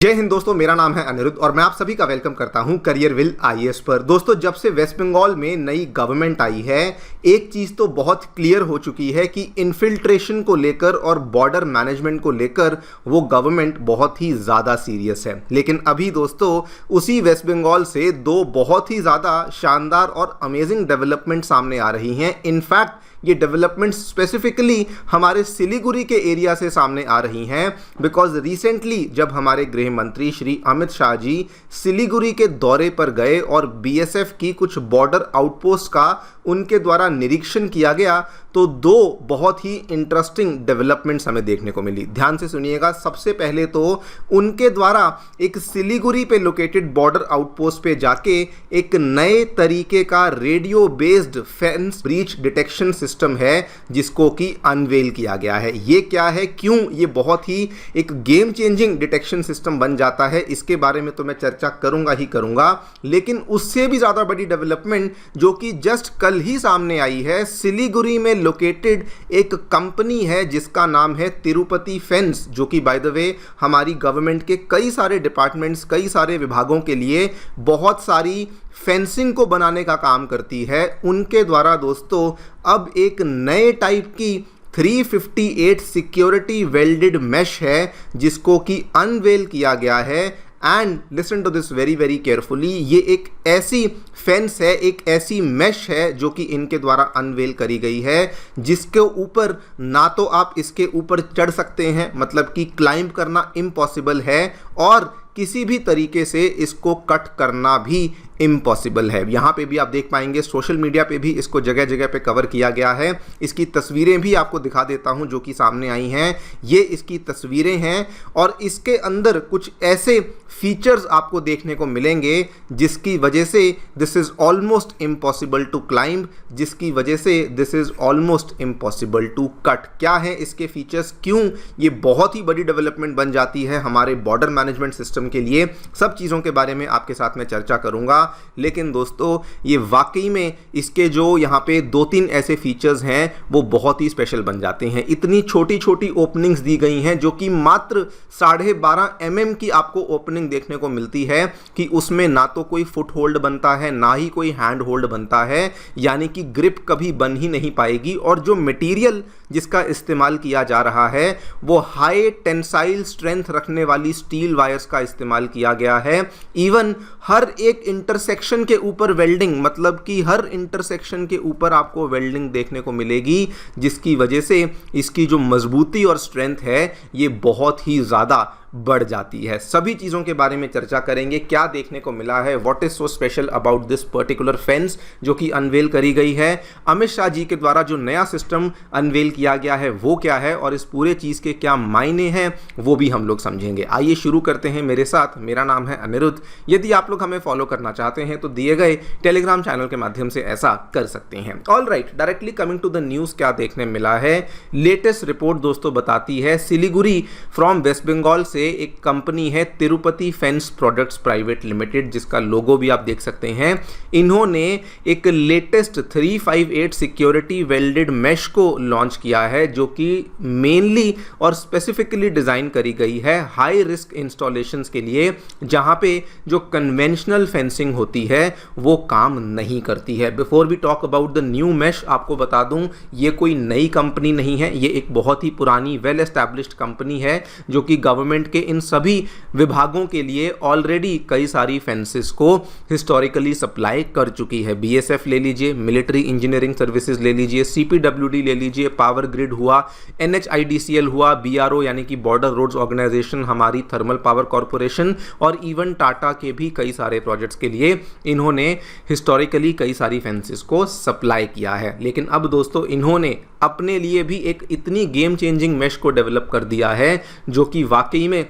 जय हिंद दोस्तों, मेरा नाम है अनिरुद्ध और मैं आप सभी का वेलकम करता हूं करियर विल आईएएस पर। दोस्तों, जब से वेस्ट बंगाल में नई गवर्नमेंट आई है, एक चीज़ तो बहुत क्लियर हो चुकी है कि इन्फिल्ट्रेशन को लेकर और बॉर्डर मैनेजमेंट को लेकर वो गवर्नमेंट बहुत ही ज़्यादा सीरियस है। लेकिन अभी दोस्तों उसी वेस्ट बंगाल से दो बहुत ही ज़्यादा शानदार और अमेजिंग डेवलपमेंट सामने आ रही हैं। इनफैक्ट ये डेवलपमेंट स्पेसिफिकली हमारे सिलीगुड़ी के एरिया से सामने आ रही हैं, बिकॉज रिसेंटली जब हमारे गृह मंत्री श्री अमित शाह जी सिलीगुड़ी के दौरे पर गए और बीएसएफ की कुछ बॉर्डर आउटपोस्ट का उनके द्वारा निरीक्षण किया गया, तो दो बहुत ही इंटरेस्टिंग डेवलपमेंट्स हमें देखने को मिली। ध्यान से सुनिएगा। सबसे पहले तो उनके द्वारा एक सिलीगुड़ी पे लोकेटेड बॉर्डर आउटपोस्ट पे जाके एक नए तरीके का radio based fence breach detection system है जिसको कि अनवेल किया गया है। ये क्या है, क्यों ये बहुत ही एक गेम चेंजिंग डिटेक्शन सिस्टम बन जाता है, इसके बारे में तो मैं चर्चा करूंगा ही करूंगा। लेकिन उससे भी ज़्यादा बड़ी डेवलपमेंट जो कि जस्ट कल ही सामने आई है, सिलीगुड़ी में लोकेटेड एक कंपनी है जिसका नाम है तिरुपति फेंस, जो कि बाय द वे हमारी गवर्नमेंट के कई सारे डिपार्टमेंट्स, कई सारे विभागों के लिए बहुत सारी फेंसिंग को बनाने का काम करती है। उनके द्वारा दोस्तों अब एक नए टाइप की 358 सिक्योरिटी वेल्डेड मैश है जिसको कि अनवेल किया गया है। And listen to this very very carefully, ये एक ऐसी फेंस है, एक ऐसी मैश है जो कि इनके द्वारा अनवेल करी गई है, जिसके ऊपर ना तो आप इसके ऊपर चढ़ सकते हैं, मतलब कि क्लाइंब करना इम्पॉसिबल है, और किसी भी तरीके से इसको कट करना भी इम्पॉसिबल है। यहाँ पे भी आप देख पाएंगे, सोशल मीडिया पे भी इसको जगह जगह पे कवर किया गया है। इसकी तस्वीरें भी आपको दिखा देता हूँ जो कि सामने आई हैं। ये इसकी तस्वीरें हैं और इसके अंदर कुछ ऐसे फीचर्स आपको देखने को मिलेंगे जिसकी वजह से this is almost impossible to climb, जिसकी वजह से this is almost impossible to cut. क्या है इसके फीचर्स, क्यों ये बहुत ही बड़ी डेवलपमेंट बन जाती है हमारे बॉर्डर मैनेजमेंट सिस्टम के लिए, सब चीज़ों के बारे में आपके साथ में चर्चा करूंगा। लेकिन दोस्तों ये वाकई में इसके जो यहाँ पे दो तीन ऐसे फीचर्स हैं वो बहुत ही स्पेशल बन जाते हैं। इतनी छोटी छोटी ओपनिंग्स दी गई हैं जो कि मात्र 12.5 mm की आपको ओपनिंग देखने को मिलती है, कि उसमें ना तो कोई फुट होल्ड बनता है ना ही कोई हैंड होल्ड बनता है, यानी कि ग्रिप कभी बन ही नहीं पाएगी। और जो मटेरियल जिसका इस्तेमाल किया जा रहा है वो हाई टेंसाइल स्ट्रेंथ रखने वाली स्टील वायर्स का इस्तेमाल किया गया है। इवन हर एक इंटरसेक्शन के ऊपर वेल्डिंग, मतलब कि हर इंटरसेक्शन के ऊपर आपको वेल्डिंग देखने को मिलेगी, जिसकी वजह से इसकी जो मजबूती और स्ट्रेंथ है ये बहुत ही ज़्यादा बढ़ जाती है। सभी चीज़ों के बारे में चर्चा करेंगे, क्या देखने को मिला है, what is so special about this particular fence जो कि अनवेल करी गई है, अमित शाह जी के द्वारा जो नया सिस्टम अनवेल किया गया है वो क्या है, और इस पूरे चीज़ के क्या मायने हैं वो भी हम लोग समझेंगे। आइए शुरू करते हैं मेरे साथ। मेरा नाम है अनिरुद्ध। यदि आप लोग हमें फॉलो करना चाहते हैं तो दिए गए टेलीग्राम चैनल के माध्यम से ऐसा कर सकते हैं। All right, directly coming to the news, क्या देखने मिला है। लेटेस्ट रिपोर्ट दोस्तों बताती है सिलीगुड़ी फ्रॉम वेस्ट बंगाल से एक कंपनी है Tirupati fence products private limited, जिसका लोगो भी आप देख सकते हैं। इन्होंने एक लेटेस्ट 358 सिक्योरिटी वेल्डेड मैश को लॉन्च किया है जो कि मेनली और स्पेसिफिकली डिजाइन करी गई है हाई रिस्क इंस्टॉलेशंस के लिए, जहां पे जो कन्वेंशनल फेंसिंग होती है वो काम नहीं करती है। Before we talk about the new mesh, आपको बता दूं ये कोई नई कंपनी नहीं है, ये एक बहुत ही पुरानी वेल एस्टैब्लिश्ड कंपनी है जो कि गवर्नमेंट के इन सभी विभागों के लिए ऑलरेडी कई सारी फेंसेस को हिस्टोरिकली सप्लाई कर चुकी है। बीएसएफ ले लीजिए, मिलिट्री इंजीनियरिंग सर्विसेज ले लीजिए, सीपीडब्ल्यूडी ले लीजिए, पावर ग्रिड हुआ, एनएचआईडीसीएल हुआ, बीआरओ यानी कि बॉर्डर रोड्स ऑर्गेनाइजेशन, हमारी थर्मल पावर कॉर्पोरेशन, और इवन टाटा के भी कई सारे प्रोजेक्ट्स के लिए इन्होंने हिस्टोरिकली कई सारी फेंसेस को सप्लाई किया है। लेकिन अब दोस्तों इन्होंने अपने लिए भी एक इतनी गेम चेंजिंग मैश को डेवलप कर दिया है जो कि वाकई में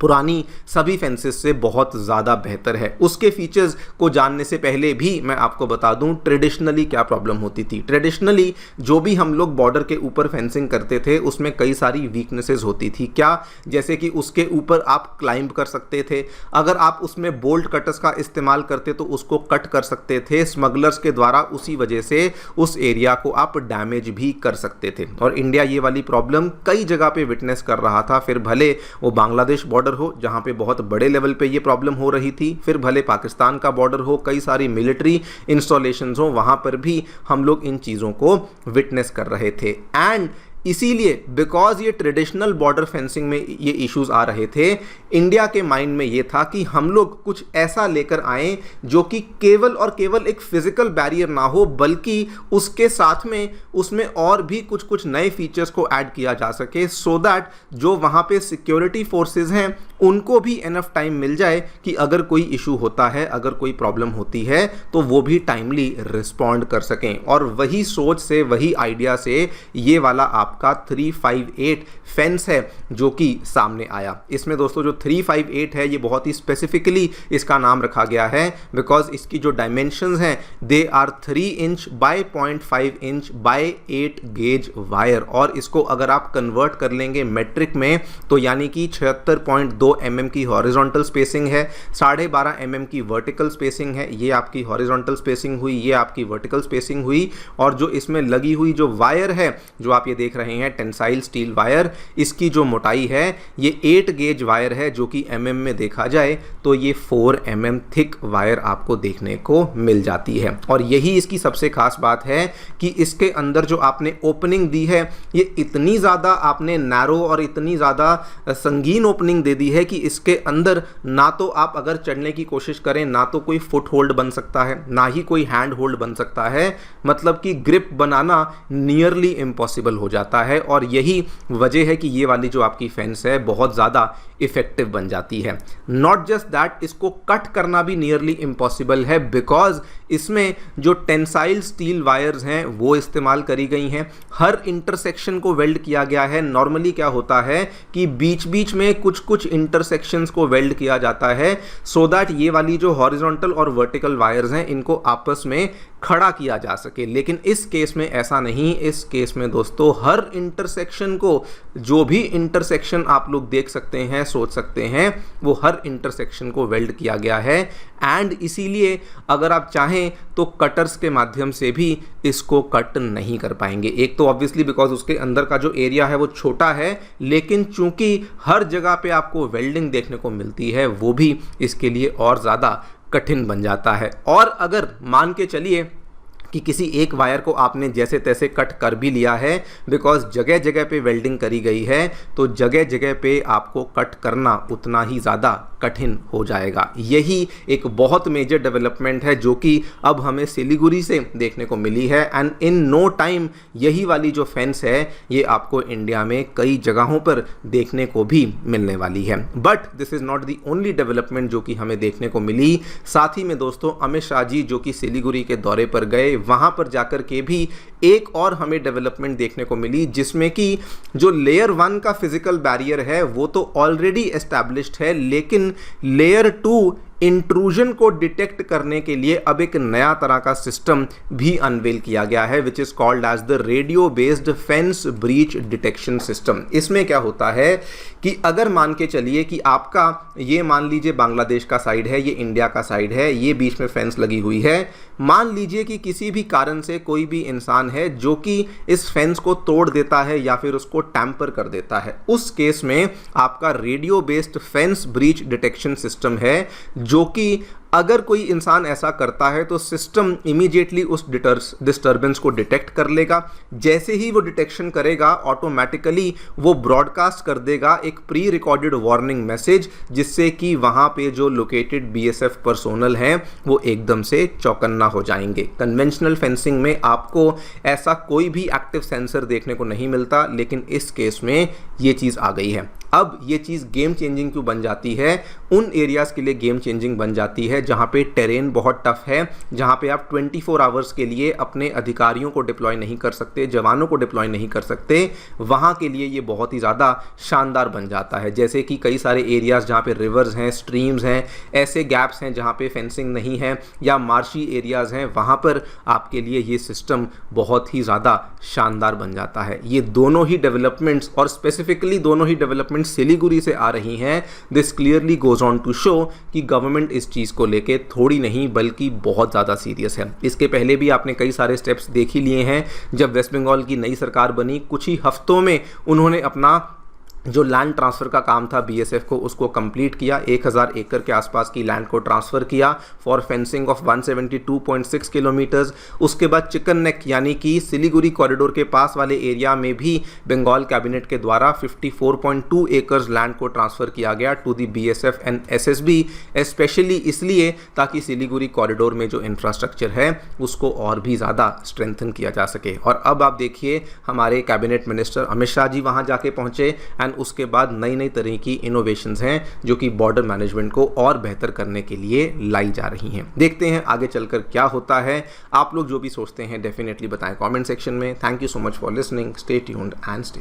पुरानी सभी फेंसेस से बहुत ज़्यादा बेहतर है। उसके फीचर्स को जानने से पहले भी मैं आपको बता दूं ट्रेडिशनली क्या प्रॉब्लम होती थी। ट्रेडिशनली जो भी हम लोग बॉर्डर के ऊपर फेंसिंग करते थे उसमें कई सारी वीकनेसेस होती थी। क्या, जैसे कि उसके ऊपर आप क्लाइंब कर सकते थे, अगर आप उसमें बोल्ट कटर्स का इस्तेमाल करते तो उसको कट कर सकते थे स्मगलर्स के द्वारा, उसी वजह से उस एरिया को आप डैमेज भी कर सकते थे। और इंडिया ये वाली प्रॉब्लम कई जगह पे विटनेस कर रहा था, फिर भले वो बांग्लादेश बॉर्डर बॉर्डर हो जहां पे बहुत बड़े लेवल पे ये प्रॉब्लम हो रही थी, फिर भले पाकिस्तान का बॉर्डर हो, कई सारी मिलिट्री इंस्टॉलेशंस हो, वहां पर भी हम लोग इन चीज़ों को विटनेस कर रहे थे। एंड इसीलिए बिकॉज ये ट्रेडिशनल बॉर्डर फेंसिंग में ये इश्यूज आ रहे थे, इंडिया के माइंड में ये था कि हम लोग कुछ ऐसा लेकर आएं जो कि केवल और केवल एक फिजिकल बैरियर ना हो, बल्कि उसके साथ में उसमें और भी कुछ कुछ नए फीचर्स को ऐड किया जा सके, सो दैट जो वहाँ पे सिक्योरिटी फोर्सेस हैं उनको भी एनफ टाइम मिल जाए कि अगर कोई इशू होता है, अगर कोई प्रॉब्लम होती है तो वो भी टाइमली रिस्पॉन्ड कर सकें। और वही सोच से, वही आइडिया से ये वाला आपका 358 फेंस है जो कि सामने आया। इसमें दोस्तों जो 358 है ये बहुत ही स्पेसिफिकली इसका नाम रखा गया है बिकॉज इसकी जो डायमेंशंस हैं they are 3 inch by 0.5 inch by 8 gauge wire, और इसको अगर आप कन्वर्ट कर लेंगे मेट्रिक में तो यानी कि 76.2 mm की हॉरिजॉन्टल स्पेसिंग है, 12.5 mm की वर्टिकल स्पेसिंग है। ये आपकी हॉरिजॉन्टल स्पेसिंग हुई, ये आपकी वर्टिकल स्पेसिंग हुई, और जो इसमें लगी हुई जो वायर है जो आप ये देख रहे हैं टेंसाइल स्टील वायर, इसकी जो मोटाई है ये 8 गेज वायर है जो कि mm में देखा जाए तो ये 4 mm थिक वायर आपको देखने को मिल जाती है। और यही इसकी सबसे खास बात है कि इसके अंदर जो आपने ओपनिंग दी है ये इतनी ज़्यादा आपने नैरो और इतनी ज़्यादा संगीन ओपनिंग दे दी है कि इसके अंदर ना तो आप अगर चढ़ने की कोशिश करें ना तो कोई फुट होल्ड बन सकता है, ना ही कोई हैंड होल्ड बन सकता है, मतलब कि ग्रिप बनाना नियरली इम्पॉसिबल हो जाता है। और यही वजह है कि ये वाली जो आपकी फेंस है बहुत ज़्यादा इफेक्टिव बन जाती है। नॉट जस्ट दैट, इसको कट करना भी नियरली इम्पॉसिबल है बिकॉज इसमें जो टेंसाइल स्टील वायर्स हैं वो इस्तेमाल करी गई हैं, हर इंटरसेक्शन को वेल्ड किया गया है। नॉर्मली क्या होता है कि बीच बीच में कुछ कुछ इंटरसेक्शंस को वेल्ड किया जाता है सो दैट ये वाली जो हॉरिजॉन्टल और वर्टिकल वायर्स हैं इनको आपस में खड़ा किया जा सके, लेकिन इस केस में ऐसा नहीं। इस केस में दोस्तों हर इंटरसेक्शन को, जो भी इंटरसेक्शन आप लोग देख सकते हैं, सोच सकते हैं, वो हर इंटरसेक्शन को वेल्ड किया गया है। एंड इसीलिए अगर आप चाहें तो कटर्स के माध्यम से भी इसको कट नहीं कर पाएंगे। एक तो ऑब्वियसली बिकॉज उसके अंदर का जो एरिया है वो छोटा है, लेकिन चूंकि हर जगह पे आपको वेल्डिंग देखने को मिलती है वो भी इसके लिए और ज़्यादा कठिन बन जाता है। और अगर मान के चलिए कि किसी एक वायर को आपने जैसे तैसे कट कर भी लिया है बिकॉज जगह जगह पे वेल्डिंग करी गई है, तो जगह जगह पे आपको कट करना उतना ही ज़्यादा कठिन हो जाएगा। यही एक बहुत मेजर डेवलपमेंट है जो कि अब हमें सिलीगुड़ी से देखने को मिली है। एंड इन नो टाइम यही वाली जो फेंस है ये आपको इंडिया में कई जगहों पर देखने को भी मिलने वाली है। But this is not the only development जो कि हमें देखने को मिली। साथ ही में दोस्तों अमित शाह जी जो कि सिलीगुड़ी के दौरे पर गए, वहाँ पर जाकर के भी एक और हमें डेवलपमेंट देखने को मिली जिसमें कि जो लेयर 1 का फिजिकल बैरियर है वो तो ऑलरेडी एस्टैब्लिश्ड है, लेकिन लेयर 2 इंट्रूजन को डिटेक्ट करने के लिए अब एक नया तरह का सिस्टम भी अनवेल किया गया है which is called as the radio based fence breach detection system. इसमें क्या होता है कि अगर मान के चलिए कि आपका ये मान लीजिए बांग्लादेश का साइड है, ये इंडिया का साइड है, ये बीच में फेंस लगी हुई है, मान लीजिए कि किसी भी कारण से कोई भी इंसान है जो कि इस फेंस को तोड़ देता है या फिर उसको टैंपर कर देता है, उस केस में आपका radio based fence breach detection system है जो कि अगर कोई इंसान ऐसा करता है तो सिस्टम इमीडिएटली उस डिस्टर्बेंस को डिटेक्ट कर लेगा। जैसे ही वो डिटेक्शन करेगा ऑटोमेटिकली वो ब्रॉडकास्ट कर देगा एक प्री रिकॉर्डेड वार्निंग मैसेज, जिससे कि वहाँ पे जो लोकेटेड बीएसएफ पर्सोनल हैं वो एकदम से चौकन्ना हो जाएंगे। कन्वेंशनल फेंसिंग में आपको ऐसा कोई भी एक्टिव सेंसर देखने को नहीं मिलता, लेकिन इस केस में ये चीज़ आ गई है। अब ये चीज़ गेम चेंजिंग क्यों बन जाती है? उन एरियाज़ के लिए गेम चेंजिंग बन जाती है जहाँ पे टेरेन बहुत टफ है, जहाँ पे आप 24 आवर्स के लिए अपने अधिकारियों को डिप्लॉय नहीं कर सकते, जवानों को डिप्लॉय नहीं कर सकते, वहाँ के लिए ये बहुत ही ज़्यादा शानदार बन जाता है। जैसे कि कई सारे एरियाज़ जहाँ पे रिवर्स हैं, स्ट्रीम्स हैं, ऐसे गैप्स हैं जहाँ पे फेंसिंग नहीं है, या मार्शी एरियाज़ हैं, वहाँ पर आपके लिए ये सिस्टम बहुत ही ज़्यादा शानदार बन जाता है। ये दोनों ही डेवलपमेंट्स, और स्पेसिफिकली दोनों ही डेवलपमेंट्स सिलीगुड़ी से आ रही हैं, this clearly goes on to show कि गवर्नमेंट इस चीज़ को लेके थोड़ी नहीं बल्कि बहुत ज़्यादा सीरियस है। इसके पहले भी आपने कई सारे स्टेप्स देख ही लिए हैं। जब वेस्ट बंगाल की नई सरकार बनी, कुछ ही हफ्तों में उन्होंने अपना जो लैंड ट्रांसफ़र का काम था बीएसएफ को, उसको कंप्लीट किया। 1000 एकड़ के आसपास की लैंड को ट्रांसफ़र किया फॉर फेंसिंग ऑफ 172.6 किलोमीटर्स। उसके बाद चिकन नेक यानी कि सिलीगुड़ी कॉरिडोर के पास वाले एरिया में भी बंगाल कैबिनेट के द्वारा 54.2 एकर्स लैंड को ट्रांसफ़र किया गया to the BSF and SSB, specially इसलिए ताकि सिलीगुड़ी कॉरिडोर में जो इंफ्रास्ट्रक्चर है उसको और भी ज़्यादा स्ट्रेंथन किया जा सके। और अब आप देखिए हमारे कैबिनेट मिनिस्टर अमित शाह जी वहाँ जाके पहुँचे एंड उसके बाद नई नई तरह की इनोवेशंस हैं जो कि बॉर्डर मैनेजमेंट को और बेहतर करने के लिए लाई जा रही हैं। देखते हैं आगे चलकर क्या होता है। आप लोग जो भी सोचते हैं डेफिनेटली बताएं कमेंट सेक्शन में। Thank you so much for listening, stay tuned and stay